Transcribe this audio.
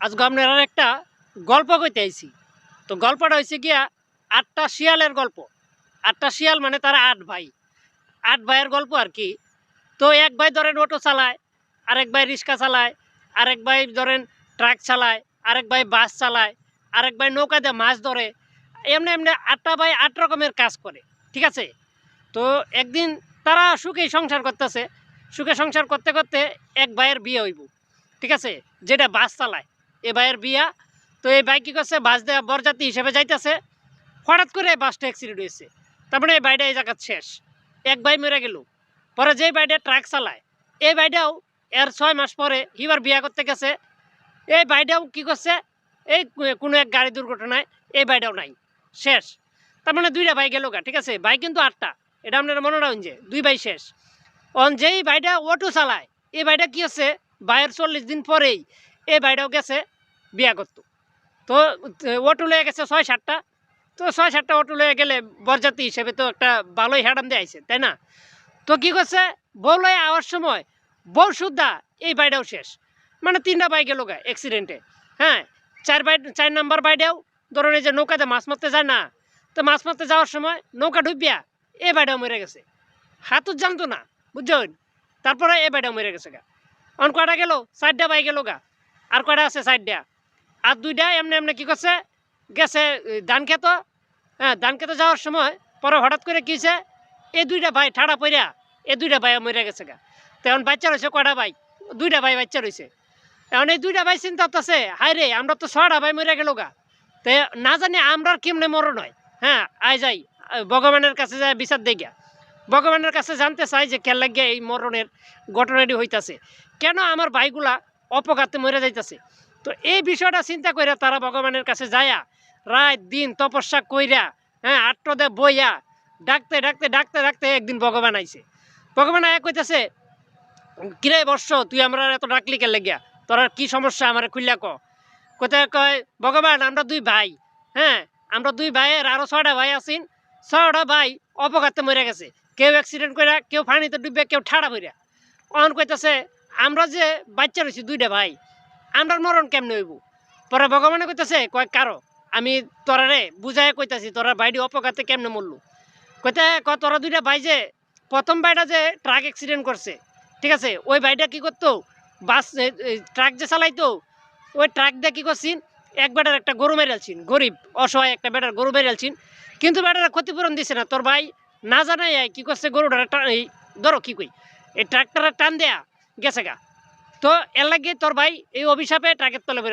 আজকে আপনার একটা গল্প কইতে আইছি। তো গল্পটা হয়েছে গিয়া ৮টা শিয়ালের গল্প। ৮টা শিয়াল মানে তারা ৮ ভাই। ৮ ভাইয়ের গল্প আর কি। তো এক ভাই ধরেন অটো চালায়, আরেক ভাই রিক্সা চালায়, আরেক ভাই ধরেন ট্রাক চালায়, আরেক ভাই বাস চালায়, আরেক ভাই নৌকা দিয়ে মাছ ধরে। এমনি এমনি ৮টা ভাই ৮ রকমের কাজ করে। ঠিক আছে? তো একদিন তারা সুখেই সংসার করতেছে। সুখে সংসার করতে করতে এক ভাইয়ের বিয়ে হইব। ঠিক আছে? যেটা বাস চালায় এ ভাইয়ের বিয়া। তো এই ভাই কী করছে, বাস দেওয়া বরযাত্রী হিসেবে যাইতেছে, হঠাৎ করে বাসটা অ্যাক্সিডেন্ট হয়েছে। তারপরে এই ভাইটা এই জায়গা শেষ, এক ভাই মরে গেল। পরে যেই ভাইটা ট্রাক চালায় এই ভাইটাও এর ৬ মাস পরে হিবার বিয়া করতে গেছে। এই ভাইটাও কী করছে, এই কোনো এক গাড়ি দুর্ঘটনায় এই ভাইটাও নাই, শেষ। তার মানে ২টা ভাই গেল গা। ঠিক আছে? ভাই কিন্তু ৮টা, এটা আপনারা মনে রাখুন যে ২ ভাই শেষ। যেই ভাইটা অটো চালায় এই ভাইটা কী হচ্ছে, ভাইয়ের ৪০ দিন পরেই এই ভাইটাও গেছে বিয়া করতো। তো অটো লয়ে গেছে ৬-৭টা। তো ৬-৭টা অটো লয়ে গেলে বরযাত্রী হিসেবে তো একটা ভালোই হ্যাডাম দিয়ে আইছে, তাই না? তো কী করছে, বউ লয়ে আওয়ার সময় বউ সুদ্ধা এই ভাইটাও শেষ। মানে ৩টা ভাই গেল গা অ্যাক্সিডেন্টে। হ্যাঁ, ৪ নাম্বার ভাইটাও ধরুন এই যে নৌকাতে মাছ মারতে যায় না, তো মাছ মারতে যাওয়ার সময় নৌকা ডুবিয়া এই ভাইটাও মরে গেছে। হাতও জানতো না, বুঝছেন? তারপরে এই ভাইটাও মরে গেছে গা। এখন কয়টা গেল, ৪টা ভাই গেল গা। আর কয়টা আছে, ৪টা। আর ২টা এমনি এমনি কী করছে, গেছে ধান খেত। হ্যাঁ, ধান খেতে যাওয়ার সময় পরে হঠাৎ করে কী হয়েছে, এই ২টা ভাই ঠাড়া পইরা এই ২টা ভাই মরে গেছে গা। তো এখন বাচ্চা রয়েছে কয়টা ভাই, ২টা ভাই বাচ্চা রয়েছে। এখন এই ২টা ভাই চিন্তা করতেছে, হায় রে আমরা তো ৬টা ভাই মরে গেল গা। তো না জানি আমরা কেমনে মরণ হয়। হ্যাঁ, আয় যাই ভগবানের কাছে যায় বিচার দেই গা। ভগবানের কাছে জানতে চাই যে কেন লাগিয়া এই মরণের ঘটনাটি হইতাছে, কেন আমার ভাইগুলা অপঘাতে মরে যাইতেছে। তো এই বিষয়টা চিন্তা কইরা তারা ভগবানের কাছে যায়া রাত দিন তপস্যা কইরা, হ্যাঁ, আট্টদে বইয়া ডাকতে ডাকতে ডাকতে ডাকতে একদিন ভগবান আইছে। ভগবান আয়া কইতাছে, কিরে বর্ষ তুই আমরা এত ডাকলি কেন লাগিয়া, তোর আর কি সমস্যা আমার খুললা ক। কোথায় কয়, ভগবান আমরা ২ ভাই। হ্যাঁ, আমরা ২ ভাইয়ের আরো ৬টা ভাই আছেন, ৬টা ভাই অপঘাতে মরে গেছে। কেউ অ্যাক্সিডেন্ট কইরা, কেউ পানিতে ডুববে, কেউ ঠাড়া পইরা। অহন কইতাছে আমরা যে বাচ্চা রইছি ২টা ভাই, আমরার মরণ কেমনে হইব। পরে ভগবানে কইতাছে, কয় কারো আমি তোরারে বুঝায় কইতাছি তোরা ভাইটি অপঘাতে কেমনে মরলু। কইতে তোরা ২টা ভাই যে প্রথম ভাইটা যে ট্রাক অ্যাক্সিডেন্ট করছে, ঠিক আছে, ওই ভাইটা কী করতো, বাস ট্রাক যে চালাইতো, ওই ট্রাক দিয়ে কী করছিন, এক বেটার একটা গরু মেরেলছিন, গরিব অসহায় একটা বেটার গরু মেরেলছিন, কিন্তু বেটারা ক্ষতিপূরণ দিছে না। তোর ভাই না জানাই কি করছে, গরুটার এই ধরো কী কই, এই ট্রাকটারে টান দেয়া গেছে গা। তো এর লাগে তোর ভাই এই অভিশাপে ট্রাকের তলে বেরো।